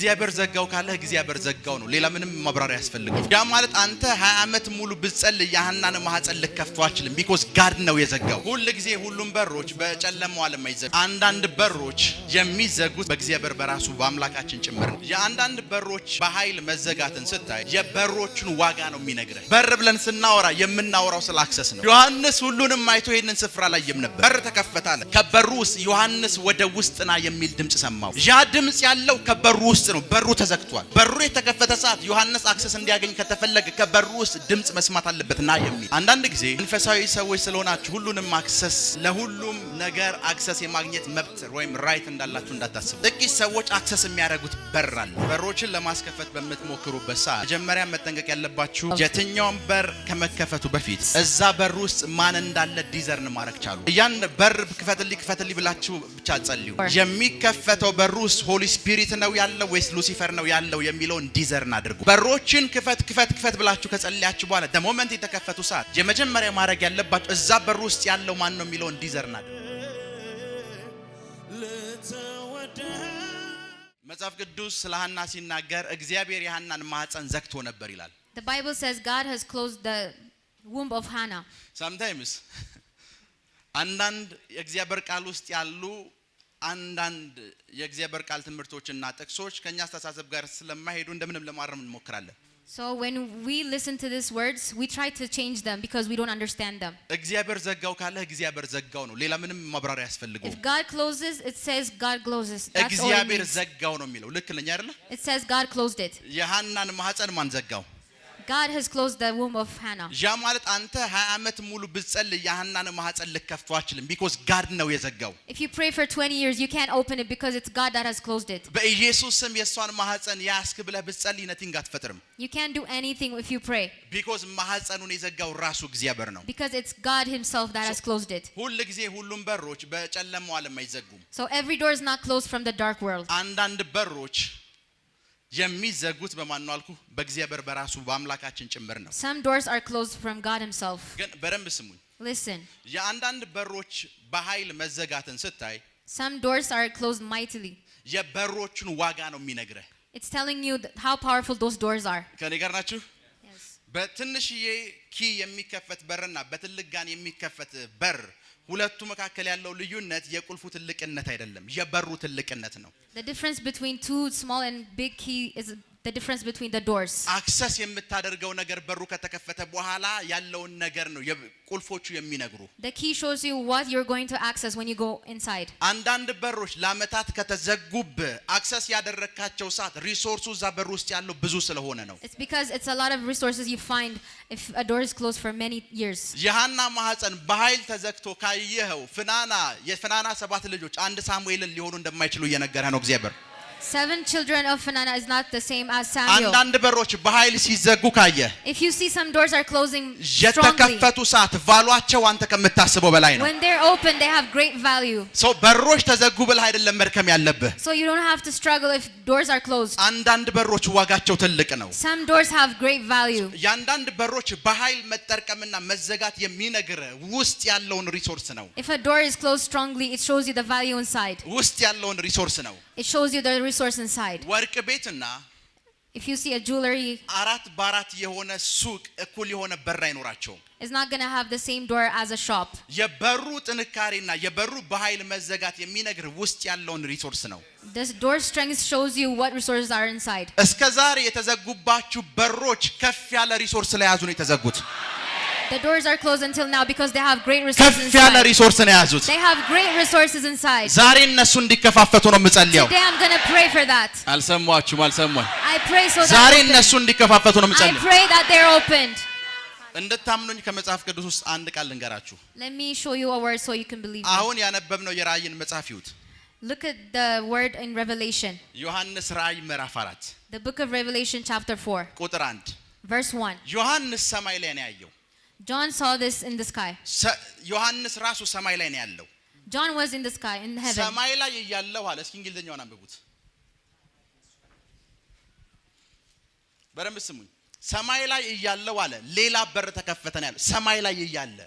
እግዚአብሔር ዘጋው ካለ እግዚአብሔር ዘጋው ነው። ሌላ ምንም ማብራሪያ ያስፈልጋል። ያ ማለት አንተ 20 ዓመት ሙሉ ብትጸልይ ያህናን ማህፀን ልከፍተው አትችልም። ቢኮዝ ጋድ ነው የዘጋው። ሁሉ ጊዜ ሁሉም በሮች በጨለማው ዓለም አይዘጉ። አንዳንድ በሮች የሚዘጉት በእግዚአብሔር በራሱ በአምላካችን ጭምር ነው። የአንዳንድ በሮች በኃይል መዘጋትን ስታይ የበሮቹን ዋጋ ነው የሚነግረው። በር ብለን ስናወራ የምናወራው ስለ አክሰስ ነው። ዮሐንስ ሁሉንም አይቶ ይሄንን ስፍራ ላይ ነበር። በር ተከፈተ አለ። ከበሩ ውስጥ ዮሐንስ ወደ ውስጥና የሚል ድምጽ ሰማው። ያ ድምጽ ያለው ከበሩ ውስጥ ነው። በሩ ተዘግቷል። በሩ የተከፈተ ሰዓት ዮሐንስ አክሰስ እንዲያገኝ ከተፈለገ ከበሩ ውስጥ ድምጽ መስማት አለበትና የሚል። አንዳንድ ጊዜ መንፈሳዊ ሰዎች ስለሆናችሁ ሁሉንም አክሰስ ለሁሉም ነገር አክሰስ የማግኘት መብት ወይም ራይት እንዳላችሁ እንዳታስቡ። ጥቂት ሰዎች አክሰስ የሚያደርጉት በር አለ። በሮችን ለማስከፈት በምትሞክሩበት ሰዓት መጀመሪያ መጠንቀቅ ያለባችሁ የትኛውም በር ከመከፈቱ በፊት እዛ በር ውስጥ ማን እንዳለ ዲዘርን ማድረግ ቻሉ። ያን በር ክፈትልኝ ብላችሁ ብቻ ጸልዩ። የሚከፈተው በር ውስጥ ሆሊ ስፒሪት ነው ያለው ወይስ ሉሲፈር ነው ያለው የሚለውን ዲዘርን አድርጉ። በሮችን ክፈት ብላችሁ ከጸልያችሁ በኋላ ደሞመንት የተከፈቱ ሰዓት የመጀመሪያ ማድረግ ያለባችሁ እዛ በር ውስጥ ያለው ማን ነው የሚለውን ዲዘርን አድርጉ። መጽሐፍ ቅዱስ ስለ ሐና ሲናገር እግዚአብሔር የሐናን ማህፀን ዘግቶ ነበር ይላል። The Bible says God has closed the womb of Hannah. Sometimes አንዳንድ የእግዚአብሔር ቃል ውስጥ ያሉ አንዳንድ የእግዚአብሔር ቃል ትምህርቶችና ጥቅሶች ከኛ አስተሳሰብ ጋር ስለማይሄዱ እንደምንም ለማረም እንሞክራለን። So when we listen to these words, we try to change them because we don't understand them. እግዚአብሔር ዘጋው ካለ እግዚአብሔር ዘጋው ነው። ሌላ ምንም ማብራሪያ ያስፈልገው። If God closes, it says God closes. That's all. እግዚአብሔር ዘጋው ነው የሚለው። ልክ ነኝ አይደለ? It says God closed it. የሐናን ማህፀን ማን ዘጋው? God has closed the womb of Hannah. ያ ማለት አንተ 20 ዓመት ሙሉ ብትጸልይ ያህናን ማህፀን ልከፍተው አትችልም። because God ነው የዘጋው። If you pray for 20 years, you can't open it because it's God that has closed it. በኢየሱስ ስም የሷን ማህፀን ያስክ ብለህ ብትጸልይ nothing አትፈጥርም። You can't do anything if you pray. because ማህፀኑን የዘጋው ራሱ እግዚአብሔር ነው። Because it's God himself that has closed it. ሁሉ ጊዜ ሁሉም በሮች በጨለማው ዓለም አይዘጉም። So every door is not closed from the dark world. አንዳንድ በሮች የሚዘጉት በማን ነው አልኩ? በእግዚአብሔር በራሱ በአምላካችን ጭምር ነው። Some doors are closed from God himself. ግን በደንብ ስሙኝ። Listen. የአንዳንድ በሮች በኃይል መዘጋትን ስታይ Some doors are closed mightily. የበሮቹን ዋጋ ነው የሚነግረው። It's telling you how powerful those doors are. ከኔ ጋር ናችሁ? Yes. በትንሽዬ ኪ የሚከፈት በርና በትልቅ ጋን የሚከፈት በር ሁለቱ መካከል ያለው ልዩነት የቁልፉ ትልቅነት አይደለም፣ የበሩ ትልቅነት ነው። The difference between two small and big key is the difference between the doors. አክሰስ የምታደርገው ነገር በሩ ከተከፈተ በኋላ ያለውን ነገር ነው ቁልፎቹ የሚነግሩ። The key shows you what you're going to access when you go inside. አንዳንድ በሮች ለዓመታት ከተዘጉብ አክሰስ ያደረካቸው ሰዓት ሪሶርሱ እዛ በር ውስጥ ያለው ብዙ ስለሆነ ነው። It's because it's a lot of resources you find if a door is closed for many years. የሐና ማህፀን በኃይል ተዘግቶ ካየኸው የፍናና 7 ልጆች አንድ ሳሙኤልን ሊሆኑ እንደማይችሉ እየነገረ ነው እግዚአብሔር። 7 children of Phinehas is not the same as Samuel. አንዳንድ በሮች በኃይል ሲዘጉ ካየ If you see some doors are closing strongly, የተከፈቱ ሰዓት ቫሉአቸው አንተ ከምታስበው በላይ ነው። when they're open they have great value. በሮች ተዘጉ ብለህ አይደለም መርከም ያለብህ። So you don't have to struggle if doors are closed. አንዳንድ በሮች ዋጋቸው ትልቅ ነው። Some doors have great value. ያንዳንድ በሮች በኃይል መጠርቀምና መዘጋት የሚነግር ውስጥ ያለውን ሪሶርስ ነው። If a door is closed strongly, it shows you the value inside. ውስጥ ያለውን ሪሶርስ ነው። It shows you the resource inside. ወርቅ ቤትና If you see a jewelry, 4 በ4 የሆነ ሱቅ እኩል የሆነ በር አይኖራቸውም። it's not going to have the same door as a shop. የበሩ ጥንካሬና የበሩ በኃይል መዘጋት የሚነግር ውስጥ ያለውን ሪሶርስ ነው። This door strength shows you what resources are inside. እስከዛሬ የተዘጉባችሁ በሮች ከፍ ያለ ሪሶርስ ላይ ያዙ ነው የተዘጉት። The doors are closed until now because they have great resources ከፍ ያለ inside. ሪሶርስ ነው ያዙት። They have great resources inside. ዛሬ እነሱ እንዲከፋፈቱ ነው የምጸልየው። Today I'm going to pray for that. አልሰማችሁም? I pray so that ዛሬ እነሱ እንዲከፋፈቱ ነው I የምጸልየው። pray that they're opened. እንድታምኑኝ ከመጽሐፍ ቅዱስ ውስጥ አንድ ቃል ልንገራችሁ። Let me show you a word so you can believe me. አሁን ያነበብነው የራእይን መጽሐፍ ይሁት። Look at the word in Revelation. ዮሐንስ ራእይ ምዕራፍ 4 The book of Revelation chapter 4 ቁጥር 1 verse 1. ዮሐንስ ሰማይ ላይ ነው ያየው። John saw this in the sky. ዮሐንስ ራሱ ሰማይ ላይ ነው ያለው። John was in the sky, in heaven. ሰማይ ላይ ያለው አለ። እስኪ እንግሊዘኛውን አንብቡት በደንብ ስሙኝ። ሰማይ ላይ ያለው አለ ሌላ በር ተከፈተ ነው ያለው። ሰማይ ላይ ያለ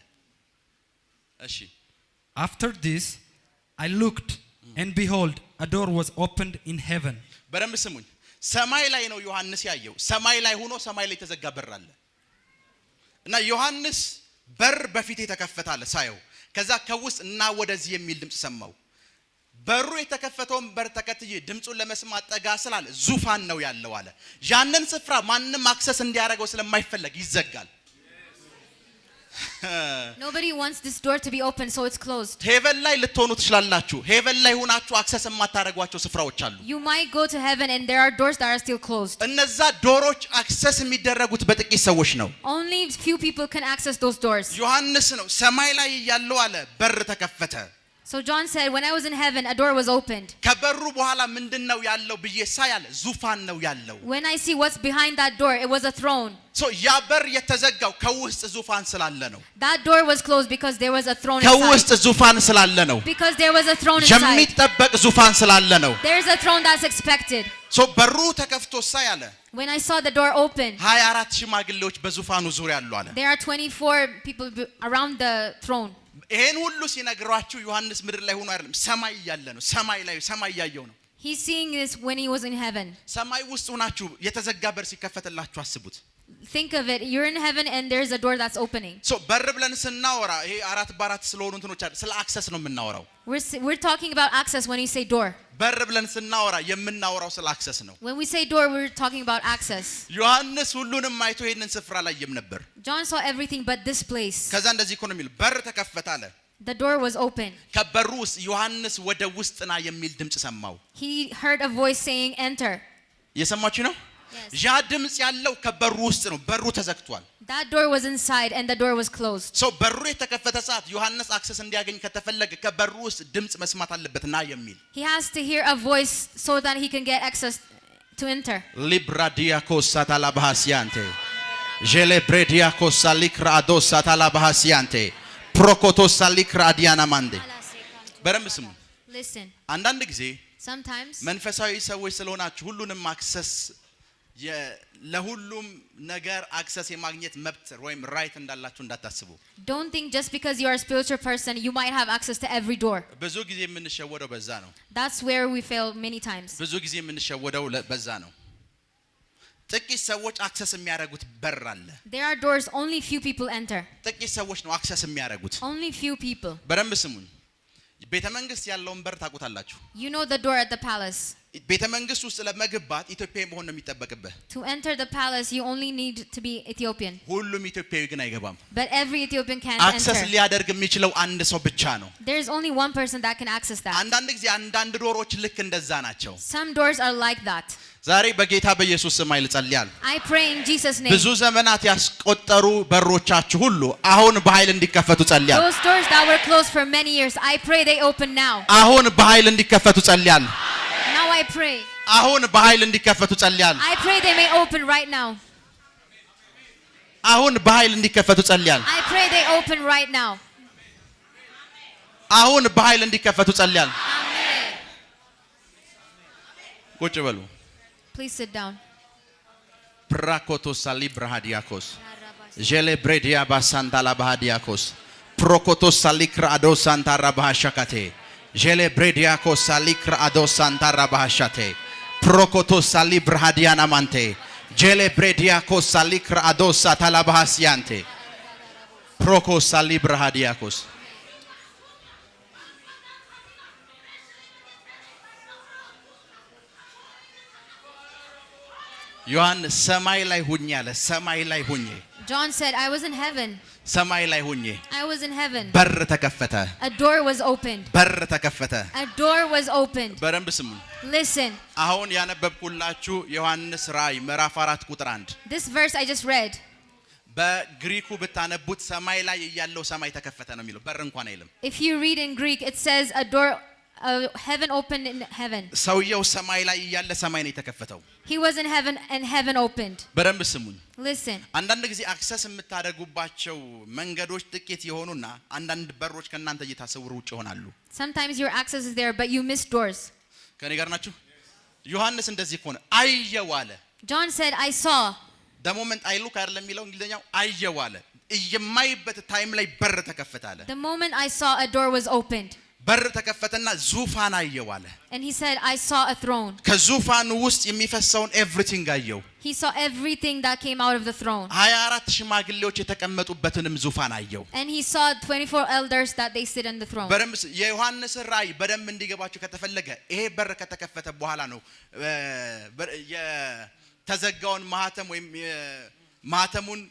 እሺ After this I looked and behold a door was opened in heaven. በደንብ ስሙኝ። ሰማይ ላይ ነው ዮሐንስ ያየው ሰማይ ላይ ሆኖ ሰማይ ላይ ተዘጋ በር አለ እና ዮሐንስ በር በፊት የተከፈታለ ሳየው ከዛ ከውስጥ እና ወደዚህ የሚል ድምጽ ሰማው በሩ የተከፈተውን በር ተከትዬ ድምጹን ለመስማት ጠጋ ስላለ ዙፋን ነው ያለው አለ ያንን ስፍራ ማንንም አክሰስ እንዲያደርገው ስለማይፈልግ ይዘጋል Nobody wants this door to be open, so it's closed. ሄቨን ላይ ልትሆኑ ትችላላችሁ ሄቨን ላይ ሆናችሁ አክሰስ የማታደርጓቸው ስፍራዎች አሉ You might go to heaven and there are doors that are still closed. እነዛ ዶሮች አክሰስ የሚደረጉት በጥቂት ሰዎች ነው Only few people can access those doors. ዮሐንስ ነው ሰማይ ላይ ያለው አለ በር ተከፈተ So John said, when I was in heaven, a door was opened. ከበሩ በኋላ ምንድነው ያለው ብዬ ሳያለ ዙፋን ነው ያለው When I see what's behind that door, it was a throne. So ያ በር የተዘጋው ከውስጥ ዙፋን ስላለ ነው That door was closed because there was a throne ከውስጥ inside. ዙፋን ስላለ ነው Because there was a throne inside. የሚጠበቅ ዙፋን ስላለ ነው There's a throne that's expected. So በሩ ተከፍቶ ሳያለ When I saw the door open, 24 ሽማግሌዎች በዙፋኑ ዙሪያ አሉ አለ there are 24 people around the throne. ይሄን ሁሉ ሲነግራችሁ ዮሐንስ ምድር ላይ ሆኖ አይደለም ሰማይ ያለ ነው ሰማይ ላይ ሰማይ ያየው ነው He's seeing this when he was in heaven. ሰማይ ውስጥ ሆናችሁ የተዘጋ በር ሲከፈትላችሁ አስቡት Think of it. You're in heaven and there's a door that's opening. So በር ብለን ስናወራ ይሄ አራት በአራት ስለሆኑ እንትኖች አይደል ስለ አክሰስ ነው የምናወራው We're talking about access when you say door. በር ብለን ስናወራ የምናወራው ስለ አክሰስ ነው When we say door, we're talking about access. ዮሐንስ ሁሉንም አይቶ ይሄንን ስፍራ ላይ ነበር John saw everything but this place. ከዛ እንደዚህ እኮ ነው የሚል በር ተከፈተ አለ The door was open. ከበሩ ውስጥ ዮሐንስ ወደ ውስጥና የሚል ድምጽ ሰማው He heard a voice saying, enter. እየሰማችሁ ነው Yes. ያ ድምጽ ያለው ከበሩ ውስጥ ነው በሩ ተዘግቷል That door was inside and the door was closed. So በሩ የተከፈተ ሰዓት ዮሐንስ አክሰስ እንዲያገኝ ከተፈለገ ከበሩ ውስጥ ድምጽ መስማት አለበትና የሚል He has to hear a voice so that he can get access to enter. ሊብራዲያኮስ ሳታላባሃሲያንቴ ጄሌብሬዲያኮስ ሳሊክራዶስ ሳታላባሃሲያንቴ ፕሮኮቶስ ሳሊክራዲያና ማንዴ በረም ስሙ Listen. አንዳንድ ጊዜ Sometimes መንፈሳዊ ሰዎች ስለሆናችሁ ሁሉንም አክሰስ ለሁሉም ነገር አክሰስ የማግኘት መብት ወይም ራይት እንዳላችሁ እንዳታስቡ don't think just because you are a spiritual person you might have access to every door. ብዙ ጊዜ የምንሸወደው በዛ ነው That's where we fail many times. ብዙ ጊዜ የምንሸወደው በዛ ነው ጥቂት ሰዎች አክሰስ የሚያደርጉት በር አለ There are doors only few people enter. ጥቂት ሰዎች ነው አክሰስ የሚያደርጉት Only few people. በደንብ ስሙን ቤተ መንግስት ያለውን በር ታውቁታላችሁ You know the door at the palace. ቤተ መንግስት ውስጥ ለመግባት ኢትዮጵያዊ መሆን ነው የሚጠበቅብህ To enter the palace you only need to be Ethiopian. ሁሉም ኢትዮጵያዊ ግን አይገባም But every Ethiopian can't አክሰስ enter. ሊያደርግ የሚችለው አንድ ሰው ብቻ ነው There's only one person that can access that. አንዳንድ ጊዜ አንዳንድ ዶሮች ልክ እንደዛ ናቸው Some doors are like that. ዛሬ በጌታ በኢየሱስ ስም ይልጸልያል I pray in Jesus name. ብዙ ዘመናት ያስቆጠሩ በሮቻችሁ ሁሉ አሁን በኃይል እንዲከፈቱ ጸልያል Those doors that were closed for many years, I pray they open now. አሁን በኃይል እንዲከፈቱ ጸልያል Now I pray. አሁን በኃይል እንዲከፈቱ ጸልያል I pray they may open right now. አሁን በኃይል እንዲከፈቱ ጸልያል I pray they open right now. አሁን በኃይል እንዲከፈቱ ጸልያል Amen. ቁጭ በሉ Please sit down. ፕራኮቶስ ሳሊብራሃዲያኮስ ጄሌብሬዲያ ባሳንታላ ባሃዲያኮስ ፕሮኮቶስ ሳሊክራዶ ሳንታራ ባሃሻካቴ ጄሌብሬዲያኮስ ሳሊክራዶ ሳንታራ ባሃሻቴ ፕሮኮቶስ ሳሊብራሃዲያና ማንቴ ጄሌብሬዲያኮስ ሳሊክራዶ ሳታላ ባሃሲያንቴ ፕሮኮስ ሳሊብራሃዲያኮስ ዮሐንስ ሰማይ ላይ ሁኝ አለ ሰማይ ላይ ሁኝ John said, I was in heaven. ሰማይ ላይ ሁኝ I was in heaven. በር ተከፈተ A door was opened. በር ተከፈተ A door was opened. በደንብ ስሙ Listen. አሁን ያነበብኩላችሁ ዮሐንስ ራእይ ምዕራፍ 4 ቁጥር 1 This verse I just read. በግሪኩ ብታነቡት ሰማይ ላይ ያለው ሰማይ ተከፈተ ነው የሚለው በር እንኳን አይልም If you read in Greek, it says a door, heaven opened in heaven. ሰውየው ሰማይ ላይ ያለ ሰማይ ነው የተከፈተው He was in heaven and heaven opened. በደንብ ስሙኝ Listen. አንዳንድ ጊዜ አክሰስ የምታደርጉባቸው መንገዶች ጥቂት የሆኑና አንዳንድ በሮች ከእናንተ እየታሰውሩ ውጭ ይሆናሉ Sometimes your access is there, but you miss doors. ከኔ ጋር ናችሁ ዮሐንስ እንደዚህ ከሆነ አየው አለ John said, I saw. the moment I look አይደለም የሚለው እንግሊዘኛው አየው አለ የማይበት ታይም ላይ በር ተከፈተ አለ The moment I saw, a door was opened. በር ተከፈተና ዙፋን አየው አለ And he said, I saw a throne. ከዙፋኑ ውስጥ የሚፈሰውን ኤቭሪቲንግ አየው He saw everything that came out of the throne. 24 ሽማግሌዎች የተቀመጡበትንም ዙፋን አየው And he saw 24 elders that they sit on the throne. በደም የዮሐንስ ራእይ በደም እንዲገባችሁ ከተፈለገ ይሄ በር ከተከፈተ በኋላ ነው የተዘጋውን ማህተም ወይም ማህተሙን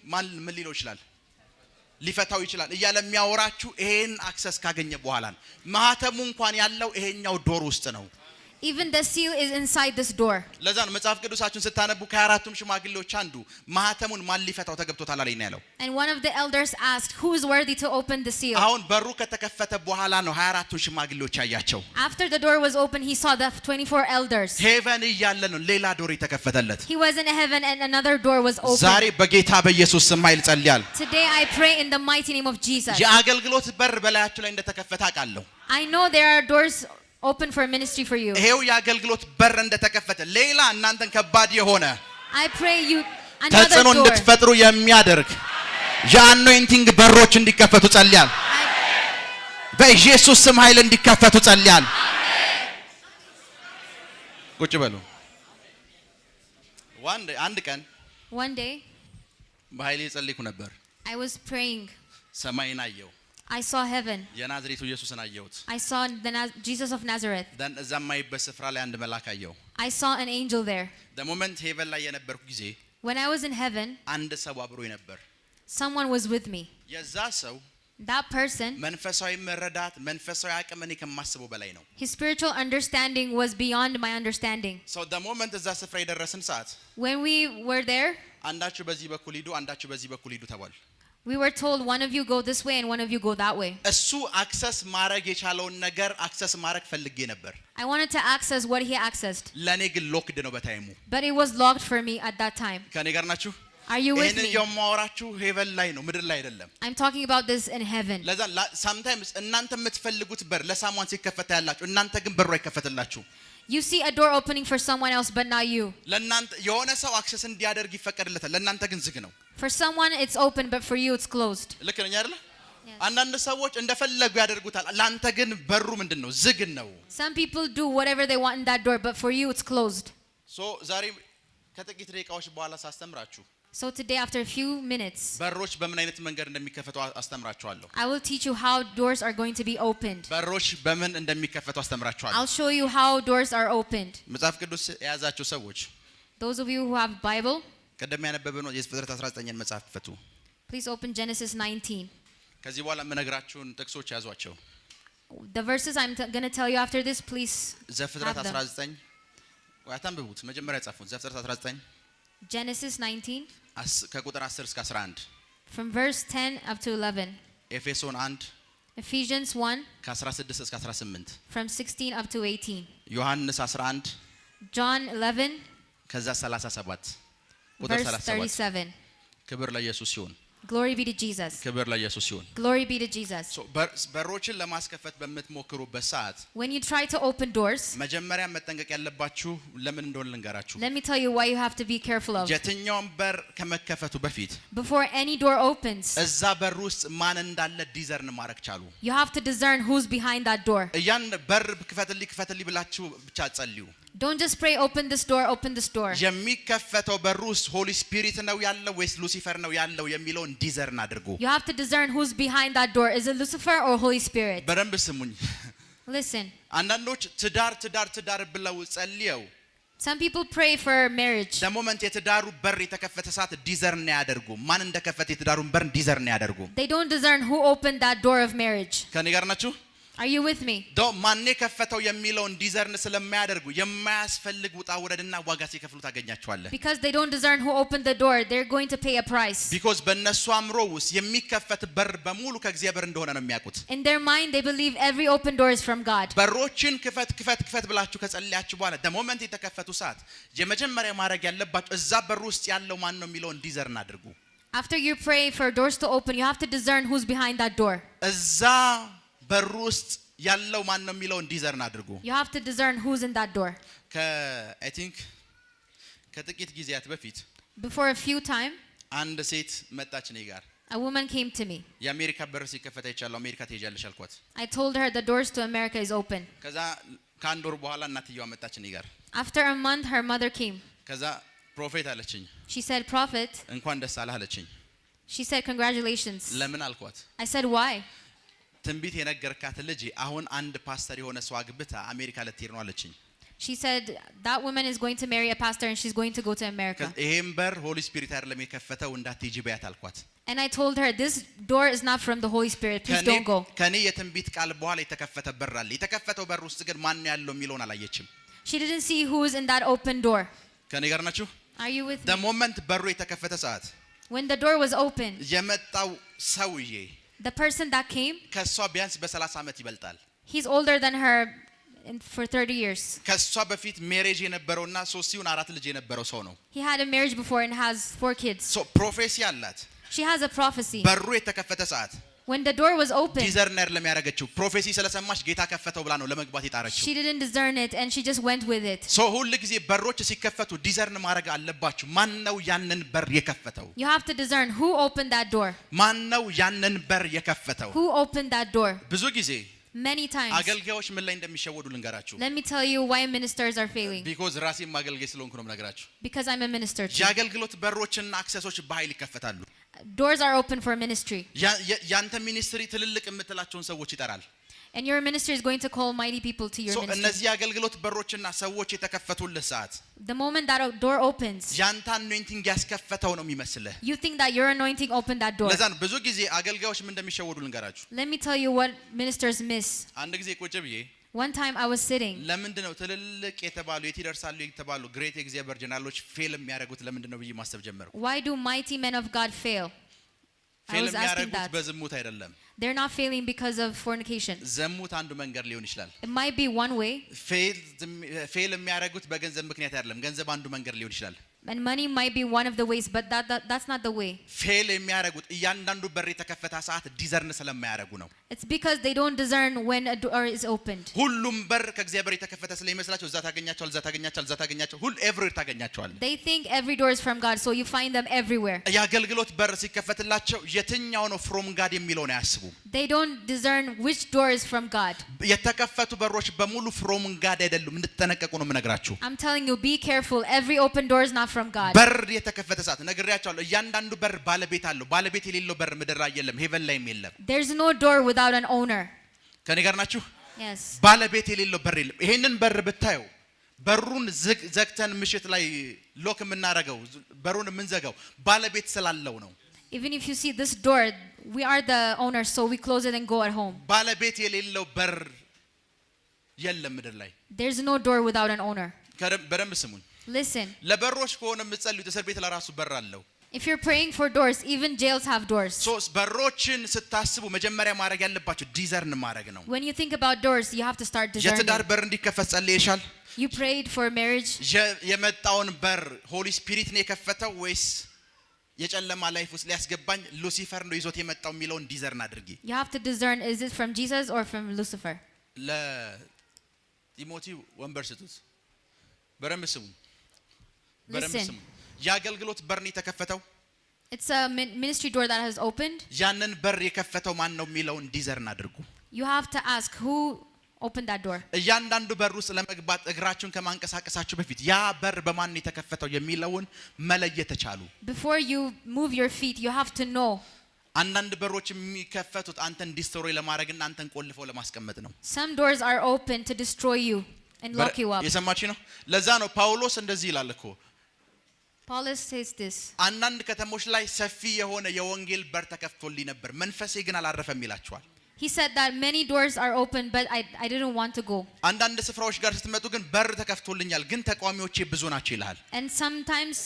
ምን ሊለው ይችላል ሊፈታው ይችላል እያለ የሚያወራችሁ ይሄን አክሰስ ካገኘ በኋላ ነው ማህተሙ እንኳን ያለው ይሄኛው ዶር ውስጥ ነው Even the seal is inside this door. ለዛ ነው መጽሐፍ ቅዱሳችሁን ስታነቡ ከአራቱም ሽማግሌዎች አንዱ ማህተሙን ማን ሊፈታው ተገብቶታል አለኝ ያለው And one of the elders asked, who is worthy to open the seal? አሁን በሩ ከተከፈተ በኋላ ነው 24ቱ ሽማግሌዎች ያያቸው After the door was opened, he saw the 24 elders. ሄቨን እያለ ነው ሌላ ዶር የተከፈተለት He was in heaven and another door was ዛሬ opened. በጌታ በኢየሱስ ስም ኃይል ጸልያል Today I pray in the mighty name of Jesus. የአገልግሎት በር በላያችሁ ላይ እንደተከፈተ አውቃለሁ I know there are doors open for ministry for you. ይሄው የአገልግሎት በር እንደተከፈተ ሌላ እናንተን ከባድ የሆነ I pray you another ተጽዕኖ door. እንድትፈጥሩ የሚያደርግ የአኖይንቲንግ በሮች እንዲከፈቱ ጸልያል በኢየሱስ ስም ኃይል እንዲከፈቱ ጸልያል ቁጭ በሉ አንድ ቀን One day በኃይል ጸልይኩ ነበር I was praying. ሰማይን አየው I saw heaven. የናዝሬቱ ኢየሱስን አየሁት I saw Jesus of Nazareth. ደን እዛማይበት ስፍራ ላይ አንድ መልአክ አየው I saw an angel there. the moment ሄቨን ላይ የነበርኩ ጊዜ When I was in heaven, አንድ ሰው አብሮኝ ነበር someone was with me. የዛ ሰው That person, መንፈሳዊ መረዳት መንፈሳዊ አቅም እኔ ከማስበው በላይ ነው his spiritual understanding was beyond my understanding. so the moment እዛ ስፍራ የደረስን ሰዓት When we were there, አንዳችሁ በዚህ በኩል ሂዱ አንዳችሁ በዚህ በኩል ሂዱ ተባል we were told one of you go this way and one of you go that way. እሱ አክሰስ ማድረግ የቻለውን ነገር አክሰስ ማድረግ ፈልጌ ነበር I wanted to access what he accessed, ለኔ ግን ሎክድ ነው በታይሙ but it was locked for me at that time. ከኔ ጋር ናችሁ Are you with ይሄን me? የማወራችሁ ሄቨን ላይ ነው ምድር ላይ አይደለም I'm talking about this in heaven. ለዛ sometimes እናንተ የምትፈልጉት በር ለሳማን ሲከፈታ ያላችሁ እናንተ ግን በሩ አይከፈትላችሁ You see a door opening for someone else but not you. ለናንተ የሆነ ሰው አክሰስ እንዲያደርግ ይፈቀድለታል ለናንተ ግን ዝግ ነው For someone it's open but for you it's closed. ልክ ነኝ አይደል አንዳንድ ሰዎች እንደፈለጉ ያደርጉታል ላንተ ግን በሩ ምንድነው ዝግ ነው Some people do whatever they want in that door but for you it's closed. so ዛሬ ከጥቂት ደቂቃዎች በኋላ ሳስተምራችሁ So today after a few minutes በሮች በምን አይነት መንገድ እንደሚከፈቱ አስተምራችኋለሁ I will teach you how doors are going to be opened. በሮች በምን እንደሚከፈቱ አስተምራችኋለሁ I'll show you how doors are opened. መጽሐፍ ቅዱስ የያዛችሁ ሰዎች Those of you who have Bible, ቀደም ያነበብነው የፍጥረት 19ን መጽሐፍ ፈቱ please open Genesis 19. ከዚህ በኋላ የምነግራችሁን ጥቅሶች ያዟቸው The verses I'm going to tell you after this, please ዘፍጥረት have them. 19 አታንብቡት መጀመሪያ ጻፉት ዘፍጥረት 19 Genesis 19 ከቁጥር 10 እስከ 11 from verse 10 up to 11. ኤፌሶን 1 Ephesians 1 ከ16 እስከ 18 from 16 up to 18. ዮሐንስ 11 John 11 ከዛ 37 ቁጥር verse 37 37. ክብር ለኢየሱስ ይሁን Glory be to Jesus. ክብር ለኢየሱስ ይሁን Glory be to Jesus. በሮችን ለማስከፈት በምትሞክሩበት ሰዓት When you try to open doors, መጀመሪያ መጠንቀቅ ያለባችሁ ለምን እንደሆነ ልንገራችሁ let me tell you why you have to be careful of. የትኛውም በር ከመከፈቱ በፊት Before any door opens, እዛ በር ውስጥ ማን እንዳለ ዲዘርን ማድረግ ቻሉ you have to discern who's behind that door. ያን በር ክፈትልኝ ብላችሁ ብቻ ጸልዩ Don't just pray open this door. የሚከፈተው በር ውስጥ ሆሊ ስፒሪት ነው ያለው ወይስ ሉሲፈር ነው ያለው የሚለውን ዲዘርን አድርጉ You have to discern who's behind that door. Is it Lucifer or Holy Spirit? በደንብ ስሙኝ Listen. አንዳንዶች ትዳር ብለው ጸልየው Some people pray for marriage. ለሞመንት የትዳሩ በር የተከፈተ ሰዓት ዲዘርን ያደርጉ ማን እንደከፈተ የትዳሩን በር ዲዘርን ያደርጉ They don't discern who opened that door of marriage. ከኔ ጋር ናችሁ Are you with me? ማን የከፈተው የሚለውን ዲዘርን ስለማያደርጉ የማያስፈልግ ውጣ ውረድና ዋጋ ሲከፍሉ ታገኛቸዋለህ Because they don't discern who opened the door, they're going to pay a price. because በእነሱ አእምሮ ውስጥ የሚከፈት በር በሙሉ ከእግዚአብሔር እንደሆነ ነው የሚያውቁት In their mind, they believe every open door is from God. በሮችን ክፈት ብላችሁ ከጸለያችሁ በኋላ the moment የተከፈቱ ሰዓት የመጀመሪያ ማድረግ ያለባችሁ እዛ በር ውስጥ ያለው ማን ነው የሚለውን ዲዘርን አድርጉ After you pray for doors to open, you have to discern who's behind that door. እዛ በር ውስጥ ያለው ማን ነው የሚለውን ዲዘርን አድርጉ You have to discern who's in that door. I think ከጥቂት ጊዜያት በፊት Before a few time, አንድ ሴት መጣች እኔ ጋር A woman came to me. የአሜሪካ በር ሲከፈት አይቻለሁ አሜሪካ ትሄጃለሽ አልኳት I told her the doors to America is open. ከዛ ከአንድ ወር በኋላ እናትየዋ መጣች እኔ ጋር After a month, her mother came. ከዛ ፕሮፌት አለችኝ She said, Prophet. እንኳን ደስ አለህ አለችኝ She said, congratulations. ለምን አልኳት I said, why? ትንቢት የነገርካት ልጅ አሁን አንድ ፓስተር የሆነ ሰው አግብታ አሜሪካ ልትሄድ ነው አለችኝ She said, that woman is going to marry a pastor and she's going to go to America. ይሄን በር ሆሊ ስፒሪት አይደለም የከፈተው እንዳትሄጂ በያት አልኳት And I told her, this door is not from the Holy Spirit. Please don't go. ከኔ የትንቢት ቃል በኋላ የተከፈተ በር አለ የተከፈተው በር ውስጥ ግን ማን ያለው የሚለውን አላየችም She didn't see who is in that open door. ከኔ ጋር ናችሁ Are you with the me? moment በሩ የተከፈተ ሰዓት When the door was open, የመጣው ሰውዬ the person that came, ከሷ ቢያንስ በ30 አመት ይበልጣል he's older than her for 30 years. ከሷ በፊት ሜሬጅ የነበረውና 3 ልጅ የነበረው ሰው ነው He had a marriage before and has 4 kids. ሶ ፕሮፌሲ አላት She has a prophecy. በሩ የተከፈተ ሰዓት When the door was open, ዲዘርነር ለሚያረጋችው ፕሮፌሲ ስለሰማች ጌታ ከፈተው ብላ ነው ለመግባት የጣረችው she didn't discern it and she just went with it. ሶ ሁሉ ጊዜ በሮች ሲከፈቱ ዲዘርን ማድረግ አለባችሁ ማን ነው ያንን በር የከፈተው You have to discern who opened that door. ማን ነው ያንን በር የከፈተው Who opened that door? ብዙ ጊዜ Many times. አገልጋዮች ምን ላይ እንደሚሸወዱ ልንገራችሁ Let me tell you why ministers are failing. ቢኮዝ ራሴም አገልጋይ ስለሆንኩ ነው የምነግራችሁ Because I'm a minister too. የአገልግሎት በሮችና አክሰሶች በኃይል ይከፈታሉ Doors are open for ministry. ያንተ ሚኒስትሪ ትልልቅ የምትላቸውን ሰዎች ይጠራል And your ministry is going to call mighty people to your ሶ ministry. እነዚህ አገልግሎት በሮችና ሰዎች የተከፈቱልህ ሰዓት The moment that a door opens, ያንተ አኖይንቲንግ ያስከፈተው ነው የሚመስልህ you think that your anointing opened that door. ለዛ ነው ብዙ ጊዜ አገልጋዮች ምን እንደሚሸወዱ ልንገራችሁ Let me tell you what ministers miss. አንድ ጊዜ ቁጭ ብዬ One time I was sitting. ለምንድነው ትልልቅ የተባሉ የት ይደርሳሉ የተባሉ ግሬት ኤግዛምፕል ጀነራሎች ፌል የሚያደርጉት ለምንድነው ብዬ ማሰብ ጀመርኩ Why do mighty men of God fail? I ፌል was asking የሚያደርጉት that. በዝሙት አይደለም They're not failing because of fornication. ዘሙት አንዱ መንገድ ሊሆን ይችላል It might be one way, ፌል የሚያደርጉት በገንዘብ ምክንያት አይደለም ገንዘብ አንዱ መንገድ ሊሆን ይችላል and money might be one of the ways, but that's not the way. ፌል የሚያደርጉት እያንዳንዱ በር የተከፈተ ሰዓት ዲዘርን ስለማያደርጉ ነው It's because they don't discern when a door is opened. ሁሉም በር ከእግዚአብሔር የተከፈተ ስለሚመስላቸው እዛ ታገኛቸዋል እዛ ታገኛቸዋል እዛ ታገኛቸዋል ሁሉ ኤቭሪዌር ታገኛቸዋል They think every door is from God, so you find them everywhere. የአገልግሎት በር ሲከፈትላቸው የትኛው ነው ፍሮም ጋድ የሚለውን አያስቡ They don't discern which door is from God. የተከፈቱ በሮች በሙሉ ፍሮም ጋድ አይደሉም እንድትጠነቀቁ ነው የምነግራችሁ I'm telling you, be careful. Every open door is not from God. በር የተከፈተ ሰዓት ነግሬያቸዋለሁ እያንዳንዱ በር ባለቤት አለው ባለቤት የሌለው በር ምድር ላይ የለም ሄቨን ላይም የለም There's no door without an owner. ከኔ ጋር ናችሁ Yes. ባለቤት የሌለው በር የለም ይሄንን በር ብታየው በሩን ዘግተን ምሽት ላይ ሎክ የምናረገው በሩን የምንዘጋው ባለቤት ስላለው ነው Even if you see this door, we are the owners, so we close it and go at home. ባለቤት የሌለው በር የለም ምድር ላይ There's no door without an owner. በደንብ ስሙኝ Listen, ለበሮች ከሆነ የምትጸልዩት እስር ቤት ለራሱ በር አለው if you're praying for doors, even jails have doors. ሶስት በሮችን ስታስቡ መጀመሪያ ማድረግ ያለባችሁ ዲዘርን ማድረግ ነው When you think about doors, you have to start የትዳር discerning. በር እንዲከፈት ጸልየሻል You prayed for marriage. የመጣውን በር ሆሊ ስፒሪት ነው የከፈተው ወይስ የጨለማ ላይፍ ውስጥ ሊያስገባኝ ሉሲፈር ነው ይዞት የመጣው የሚለውን ዲዘርን አድርጊ You have to discern, is it from Jesus or from Lucifer? ለጢሞቲ ወንበር ስጡት በደንብ ስሙ በደንብ Listen. ስሙ የአገልግሎት በር ነው የተከፈተው It's a ministry door that has opened. ያንን በር የከፈተው ማን ነው የሚለውን ዲዘርን አድርጉ You have to ask who opened that door. እያንዳንዱ በር ውስጥ ለመግባት እግራችሁን ከማንቀሳቀሳችሁ በፊት ያ በር በማን ነው የተከፈተው የሚለውን መለየት ተቻሉ Before you move your feet, you have to know. አንዳንድ በሮች የሚከፈቱት አንተን ዲስትሮይ ለማድረግና አንተን ቆልፈው ለማስቀመጥ ነው Some doors are open to destroy you and lock you up. የሰማችሁ ነው ለዛ ነው ጳውሎስ እንደዚህ ይላል እኮ Paul says this. አንዳንድ ከተሞች ላይ ሰፊ የሆነ የወንጌል በር ተከፍቶልኝ ነበር መንፈሴ ግን አላረፈም ይላችኋል He said that many doors are open, but I didn't want to go. አንዳንድ ስፍራዎች ጋር ስትመጡ ግን በር ተከፍቶልኛል ግን ተቃዋሚዎቼ ብዙ ናቸው ይላል And sometimes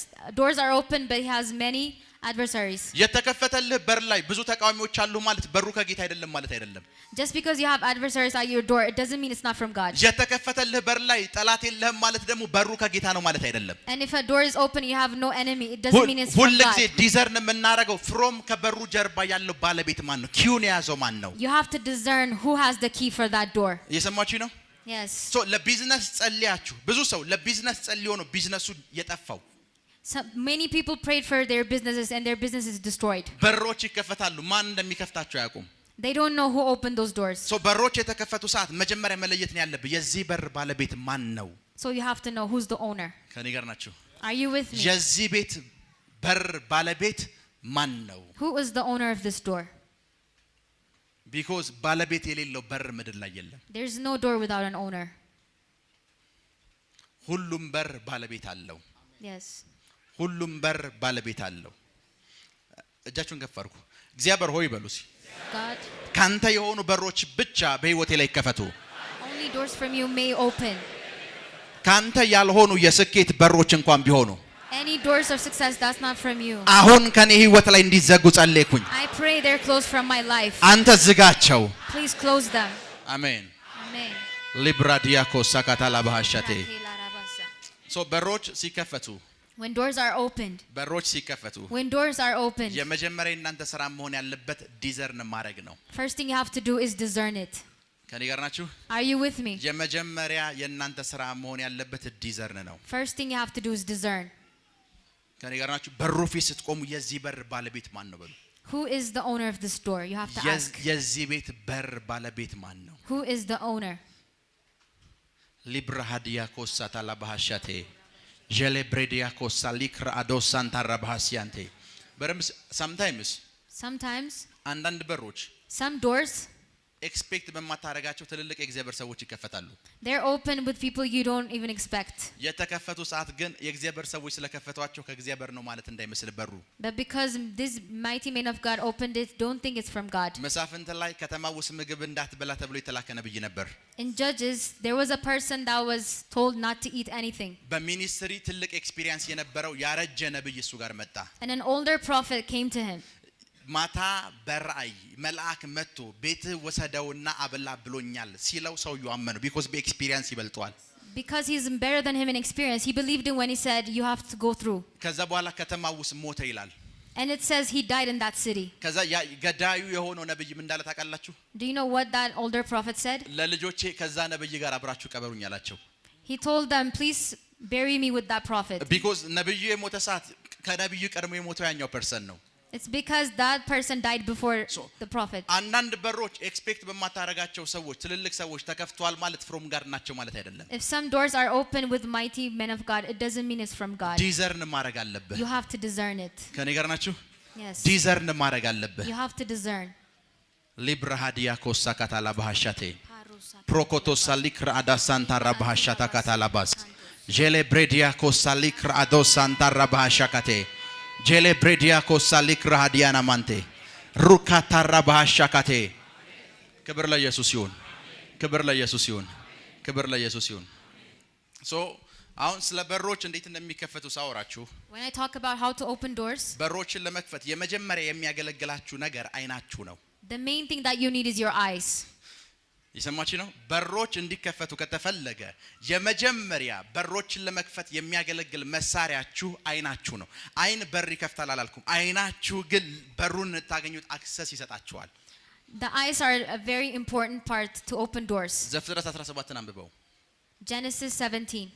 doors are open, but he has many adversaries. የተከፈተልህ በር ላይ ብዙ ተቃዋሚዎች አሉ ማለት በሩ ከጌታ አይደለም ማለት አይደለም Just because you have adversaries at your door, it doesn't mean it's not from God. የተከፈተልህ በር ላይ ጠላት የለህም ማለት ደግሞ በሩ ከጌታ ነው ማለት አይደለም And if a door is open, you have no enemy, it doesn't mean it's from ሁሉ ጊዜ God. ዲዘርን የምናረገው ፍሮም ከበሩ ጀርባ ያለው ባለቤት ማን ነው ኪውን የያዘው ማን ነው You have to discern who has the key for that door. እየሰማችሁ ነው Yes. ሶ ለቢዝነስ ጸልያችሁ ብዙ ሰው ለቢዝነስ ጸልዮ ነው ቢዝነሱ የጠፋው Many people prayed for their businesses and their business is destroyed. በሮች ይከፈታሉ ማን እንደሚከፍታቸው ያውቁም They don't know who opened those doors. So በሮች የተከፈቱ ሰዓት መጀመሪያ መለየት ነው ያለብህ የዚህ በር ባለቤት ማን ነው So you have to know who's the owner. ከኔ ጋር ናችሁ Are you with me? የዚህ ቤት በር ባለቤት ማን ነው Who is the owner of this door? Because ባለቤት የሌለው በር ምድር ላይ የለም There's no door without an owner. ሁሉም በር ባለቤት አለው Yes. ሁሉም በር ባለቤት አለው እጃችሁን ከፈርኩ እግዚአብሔር ሆይ በሉሲ God, ካንተ የሆኑ በሮች ብቻ በህይወቴ ላይ ይከፈቱ only doors from you may open. ካንተ ያልሆኑ የስኬት በሮች እንኳን ቢሆኑ Any doors of success that's not from you. አሁን ከኔ ህይወት ላይ እንዲዘጉ ጸለይኩኝ I pray they're closed from my life. አንተ ዝጋቸው Please close them. አሜን Amen. ሊብራዲያኮ ሳካታላ ባህሻቴ ሶ በሮች ሲከፈቱ When doors are opened. በሮች ሲከፈቱ When doors are opened. የመጀመሪያ እናንተ ስራ መሆን ያለበት ዲዘርን ማድረግ ነው First thing you have to do is discern it. ከኔ ጋር ናችሁ Are you with me? የመጀመሪያ የእናንተ ስራ መሆን ያለበት ዲዘርን ነው First thing you have to do is discern. ከኔ ጋር ናችሁ በሩ ፊት ስትቆሙ የዚህ በር ባለቤት ማን ነው በሉ Who is the owner of this door? You have to ask. የዚህ ቤት በር ባለቤት ማን ነው Who is the owner? ሊብራሃዲያኮ ሳታላ ባህሻቴ ጀሌብሬዲያኮ ሳሊክራ አዶሳንታ ረባሃሲያንቴ በረምስ Sometimes አንዳንድ በሮች some doors ኤክስፔክት በማታረጋቸው ትልልቅ የእግዚአብሔር ሰዎች ይከፈታሉ they're open with people you don't even expect. የተከፈቱ ሰዓት ግን የእግዚአብሔር ሰዎች ስለከፈቷቸው ከእግዚአብሔር ነው ማለት እንዳይመስል በሩ But because this mighty man of God opened it, don't think it's from God. መሳፍንት ላይ ከተማ ውስጥ ምግብ እንዳትበላ ተብሎ የተላከ ነብይ ነበር In Judges, there was a person that was told not to eat anything. በሚኒስትሪ ትልቅ ኤክስፒሪየንስ የነበረው ያረጀ ነብይ እሱ ጋር መጣ And an older prophet came to him. ማታ በራእይ መልአክ መጥቶ ቤትህ ወሰደውና አብላ ብሎኛል ሲለው ሰውየው አመነው because በኤክስፒሪየንስ ይበልጠዋል Because he's better than him in experience, he believed him when he said, you have to go through. ከዛ በኋላ ከተማ ውስጥ ሞተ ይላል And it says he died in that city. ከዛ ገዳዩ የሆነው ነብይ ምን እንዳለ ታውቃላችሁ Do you know what that older prophet said? ለልጆቼ ከዛ ነብይ ጋር አብራችሁ ቀበሩኝ አላቸው He told them, please bury me with that prophet. because ነብዩ የሞተ ሰዓት ከነብዩ ቀድሞ የሞተው ያኛው ፐርሰን ነው It's because that person died before the prophet. አንዳንድ በሮች ኤክስፔክት በማታረጋቸው ሰዎች ትልልቅ ሰዎች ተከፍተዋል ማለት ፍሮም ጋር ናቸው ማለት አይደለም If some doors are open with mighty men of God, it doesn't mean it's from God. ዲዘርን ማድረግ አለብህ You have to discern it. ከኔ ጋር ናችሁ Yes. ዲዘርን ማድረግ አለብህ You have to discern. ሊብራሃዲያ ኮሳ ካታላ ባህሻቴ ፕሮኮቶሳ ሊክራ አዳሳንታ ረባሃሻታ ካታላባስ ጄሌብሬዲያ ኮሳ ሊክራ አዶሳንታ ረባሃሻካቴ ጄሌብሬዲያ ኮሳ ሊክራ ሃዲያና ማንቴ ሩካታ ረባሃሻካቴ ክብር ለኢየሱስ ይሁን ክብር ለኢየሱስ ይሁን ክብር ለኢየሱስ ይሁን ሶ አሁን ስለ በሮች እንዴት እንደሚከፈቱ ሳወራችሁ When I talk about how to open doors, በሮችን ለመክፈት የመጀመሪያ የሚያገለግላችሁ ነገር አይናችሁ ነው the main thing that you need is your eyes. ይሰማችሁ ነው በሮች እንዲከፈቱ ከተፈለገ የመጀመሪያ በሮችን ለመክፈት የሚያገለግል መሳሪያችሁ አይናችሁ ነው አይን በር ይከፍታል አላልኩም አይናችሁ ግን በሩን ታገኙት አክሰስ ይሰጣችኋል The eyes are a very important part to open doors. ዘፍጥረት 17 አንብበው Genesis 17.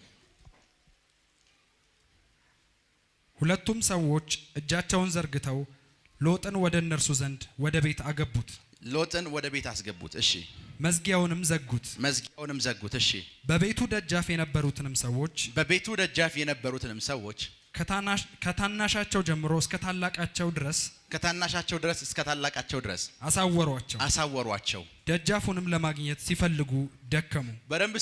ሁለቱም ሰዎች እጃቸውን ዘርግተው ሎጥን ወደ እነርሱ ዘንድ ወደ ቤት አገቡት ሎጥን ወደ ቤት አስገቡት እሺ መዝጊያውንም ዘጉት እሺ በቤቱ ደጃፍ የነበሩትንም ሰዎች ከታናሻቸው ጀምሮ እስከ ታላቃቸው ድረስ አሳወሯቸው ደጃፉንም ለማግኘት ሲፈልጉ ደከሙ በደንብ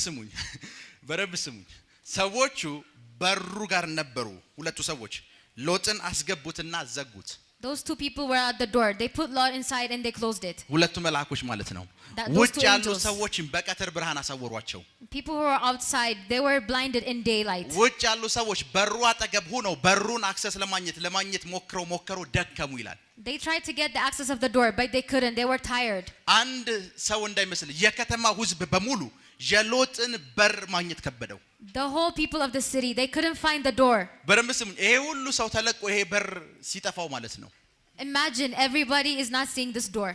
ስሙኝ ሰዎቹ በሩ ጋር ነበሩ ሁለቱ ሰዎች ሎጥን አስገቡትና ዘጉት Those two people were at the door. They put Lot inside and they closed it. ሁለቱ መልአኮች ማለት ነው ውጭ ያሉ ሰዎችን በቀትር ብርሃን አሳወሯቸው People who were outside, they were blinded in daylight. ውጭ ያሉ ሰዎች በሩ አጠገብ ሆነው በሩን አክሰስ ለማግኘት ሞክረው ደከሙ ይላል They tried to get the access of the door, but they couldn't. They were tired. አንድ ሰው እንዳይመስል የከተማው ሕዝብ በሙሉ የሎጥን በር ማግኘት ከበደው The whole people of the city, they couldn't find the door. በደንብ ስሙኝ ይሄ ሁሉ ሰው ተለቆ ይሄ በር ሲጠፋው ማለት ነው Imagine everybody is not seeing this door.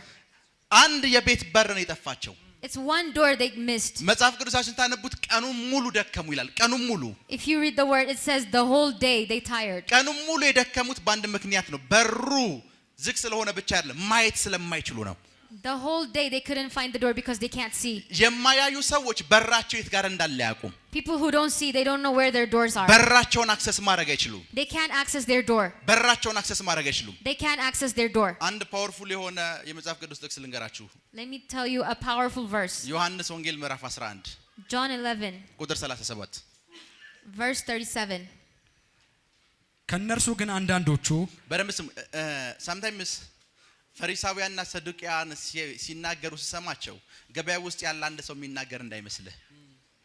አንድ የቤት በር ነው የጠፋቸው It's one door they missed. መጽሐፍ ቅዱሳችን ታነቡት ቀኑን ሙሉ ደከሙ ይላል። ቀኑን ሙሉ If you read the word, it says the whole day they tired. ቀኑን ሙሉ የደከሙት በአንድ ምክንያት ነው። በሩ ዝግ ስለሆነ ብቻ አይደለም፣ ማየት ስለማይችሉ ነው። The whole day they couldn't find the door because they can't see. የማያዩ ሰዎች በራቸው የት ጋር እንዳለ ያውቁም። People who don't see, they don't know where their doors are. በራቸውን አክሰስ ማድረግ አይችሉም። They can't access their door. በራቸውን አክሰስ ማድረግ አይችሉም። They can't access their door. አንድ ፓወርፉል የሆነ የመጽሐፍ ቅዱስ ጥቅስ ልንገራችሁ። Let me tell you a powerful verse. ዮሐንስ ወንጌል ምዕራፍ 11 John 11 ቁጥር 37 verse 37. ከነርሱ ግን አንዳንዶቹ በደምብ ስሙ። sometimes ፈሪሳውያንና ሰዱቃውያን ሲናገሩ ሲሰማቸው ገበያ ውስጥ ያለ አንድ ሰው የሚናገር እንዳይመስልህ።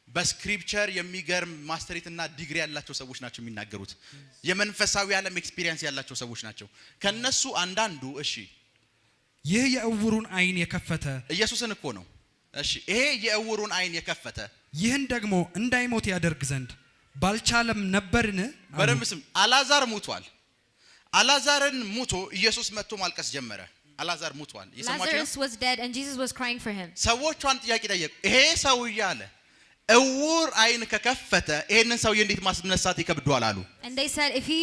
በስክሪፕቸር የሚገርም ማስተሬትና ዲግሪ ያላቸው ሰዎች ናቸው የሚናገሩት። የመንፈሳዊ ዓለም ኤክስፒሪየንስ ያላቸው ሰዎች ናቸው። ከነሱ አንዳንዱ እሺ ይህ የእውሩን አይን የከፈተ ኢየሱስን እኮ ነው። እሺ ይሄ የእውሩን አይን የከፈተ ይህን ደግሞ እንዳይሞት ያደርግ ዘንድ ባልቻለም ነበርን? በደምብ ስም። አላዛር ሙቷል። አላዛርን ሙቶ ኢየሱስ መጥቶ ማልቀስ ጀመረ። አላዛር ሙቷል። Lazarus was dead and Jesus was crying for him. ሰዎቹ አንድ ጥያቄ ጠየቁ። ይሄ ሰውዬ አለ እውር አይን ከከፈተ ይሄንን ሰውዬ እንዴት ማስነሳት ይከብደዋል አሉ። And they said, if he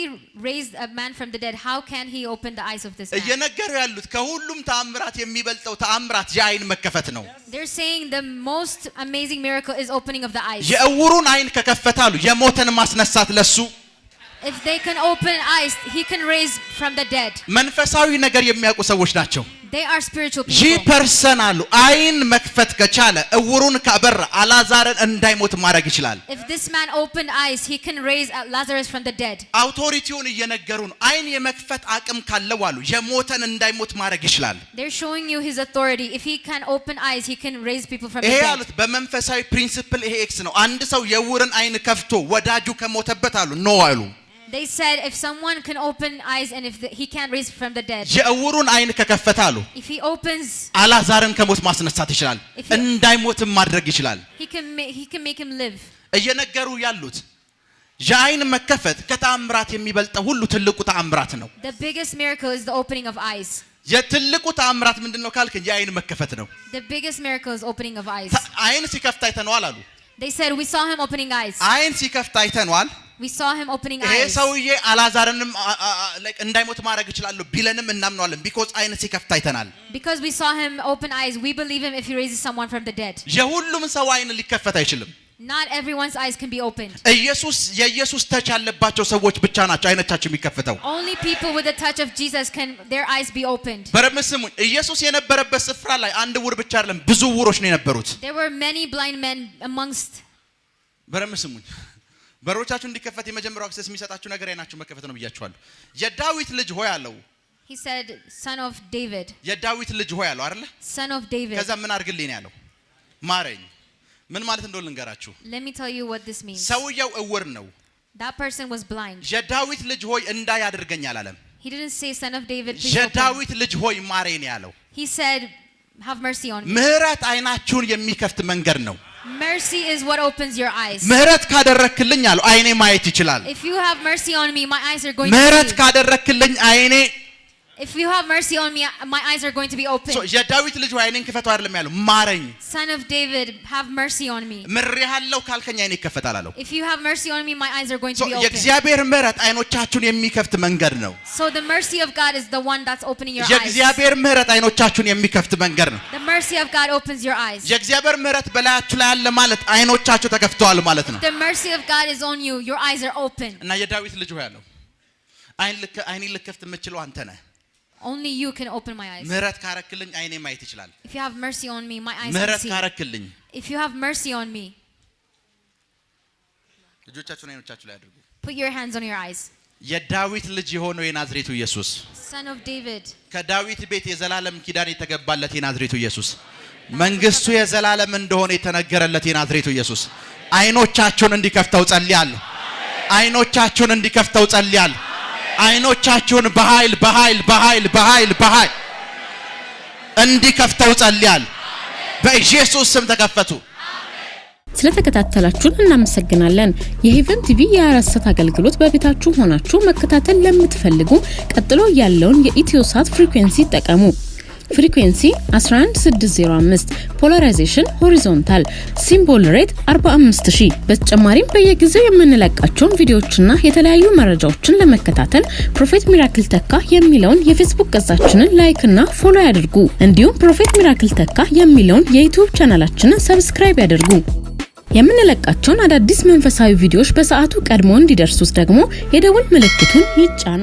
raised a man from the dead, how can he open the eyes of this man? እየነገሩ ያሉት ከሁሉም ተአምራት የሚበልጠው ተአምራት የአይን መከፈት ነው። They're saying the most amazing miracle is opening of the eyes. የእውሩን አይን ከከፈተ አሉ የሞተን ማስነሳት ለሱ። If they can open eyes, he can raise from the dead. መንፈሳዊ ነገር የሚያውቁ ሰዎች ናቸው። They are spiritual ይህ people. ፐርሰን አሉ አይን መክፈት ከቻለ እውሩን ካበራ አላዛርን እንዳይሞት ማድረግ ይችላል። If this man opened eyes, he can raise Lazarus from the dead. አውቶሪቲውን እየነገሩ ነው። አይን የመክፈት አቅም ካለው አሉ የሞተን እንዳይሞት ማድረግ ይችላል። They're showing you his authority. If he can open eyes, he can raise people from the ይሄ dead. አሉት በመንፈሳዊ ፕሪንሲፕል ይሄ ኤክስ ነው። አንድ ሰው የእውርን አይን ከፍቶ ወዳጁ ከሞተበት አሉ ኖ አሉ። They said if someone can open eyes and if he can't raise from the dead. የእውሩን አይን ከከፈተ አሉ If he opens, አላዛርን ከሞት ማስነሳት ይችላል። እንዳይሞትም ማድረግ ይችላል። he can make him live. እየነገሩ ያሉት የአይን መከፈት ከተአምራት የሚበልጠው ሁሉ ትልቁ ተአምራት ነው። The biggest miracle is the opening of eyes. የትልቁ ተአምራት ምንድነው ካልከኝ የአይን መከፈት ነው። The biggest miracle is opening of eyes. አይን ሲከፍት አይተነዋል አሉ። They said we saw him opening eyes. አይን ሲከፍት አይተነዋል። We saw him opening ይሄ eyes. ሰውዬ አላዛርንም እንዳይሞት ማድረግ ይችላል ቢለንም እናምነዋለን because አይን ሲከፍት አይተናል። Because we saw him open eyes, we believe him if he raises someone from the dead. የሁሉም ሰው አይን ሊከፈት አይችልም። Not everyone's eyes can be opened. የኢየሱስ ተች ያለባቸው ሰዎች ብቻ ናቸው አይኖቻቸው የሚከፈተው። Only people with the touch of Jesus can their eyes be opened. በደምብ ስሙኝ። ኢየሱስ የነበረበት ስፍራ ላይ አንድ ዕውር ብቻ አይደለም ብዙ ዕውሮች ነው የነበሩት። There were many blind men amongst. በደምብ ስሙኝ። በሮቻችሁ እንዲከፈት የመጀመሪያው አክሰስ የሚሰጣችሁ ነገር አይናችሁ መከፈት ነው ብያችኋለሁ። የዳዊት ልጅ ሆይ አለው። He said, son of David. የዳዊት ልጅ ሆይ አለው አይደለ? Son of David. ከዛ ምን አድርግልኝ ያለው? ማረኝ። ምን ማለት እንደሆነ ልንገራችሁ። Let me tell you what this means. ሰውየው ዕውር ነው። That person was blind. የዳዊት ልጅ ሆይ እንዳይ አድርገኝ አላለም። He didn't say, son of David, please open. የዳዊት ልጅ ሆይ ማረኝ ያለው። He said, have mercy on me. ምህረት አይናችሁን የሚከፍት መንገድ ነው። Mercy is what opens your eyes. ምህረት ካደረክልኝ አለው አይኔ ማየት ይችላል። If you have mercy on me, my eyes are going to ምህረት see. ካደረክልኝ አይኔ If you have mercy on me, my eyes are going to be open. የዳዊት ልጅ ሆይ አይኔን ክፈተው አይደለም ያለው ማረኝ። Son of David, have mercy on me. ምሬሃለሁ ካልከኝ አይኔ ይከፈታል አለው። If you have mercy on me, my eyes are going to be open. የእግዚአብሔር ምህረት አይኖቻችሁን የሚከፍት መንገድ ነው። So the mercy of God is the one that's opening your eyes. የእግዚአብሔር ምህረት አይኖቻችሁን የሚከፍት መንገድ ነው። The mercy of God opens your eyes. የእግዚአብሔር ምህረት በላያችሁ ላይ አለ ማለት አይኖቻችሁ ተከፍተዋል ማለት ነው። The mercy of God is on you. Your eyes are open. እና የዳዊት ልጅ ሆይ አለው አይኔ ልከፍት የምችለው አንተ ነህ። Only you can open my eyes. ምህረት ካረክልኝ አይኔ ማየት ይችላል። If you have mercy on me, my eyes can ምህረት see. ካረክልኝ If you have mercy on me, እጆቻችሁን አይኖቻችሁ ላይ አድርጉ። put your hands on your eyes. የዳዊት ልጅ የሆነው የናዝሬቱ ኢየሱስ Son of David. ከዳዊት ቤት የዘላለም ኪዳን የተገባለት የናዝሬቱ ኢየሱስ መንግስቱ የዘላለም እንደሆነ የተነገረለት የናዝሬቱ ኢየሱስ አይኖቻችሁን እንዲከፍተው ጸልያለሁ። አይኖቻችሁን እንዲከፍተው ጸልያለሁ። አይኖቻችሁን በኃይል እንዲከፍተው ጸልያለሁ። በኢየሱስ ስም ተከፈቱ። ስለተከታተላችሁን እናመሰግናለን። የሄቨን ቲቪ የአራሰት አገልግሎት በቤታችሁ ሆናችሁ መከታተል ለምትፈልጉ ቀጥሎ ያለውን የኢትዮሳት ፍሪኩዌንሲ ተጠቀሙ። ፍሪኩዌንሲ 11605 ፖላራይዜሽን ሆሪዞንታል ሲምቦል ሬት 45000 በተጨማሪም በየጊዜው የምንለቃቸውን ቪዲዮዎችና የተለያዩ መረጃዎችን ለመከታተል ፕሮፌት ሚራክል ተካ የሚለውን የፌስቡክ ገጻችንን ላይክ እና ፎሎ ያድርጉ እንዲሁም ፕሮፌት ሚራክል ተካ የሚለውን የዩቲዩብ ቻናላችንን ሰብስክራይብ ያድርጉ የምንለቃቸውን አዳዲስ መንፈሳዊ ቪዲዮዎች በሰዓቱ ቀድሞ እንዲደርሱት ደግሞ የደወል ምልክቱን ይጫኑ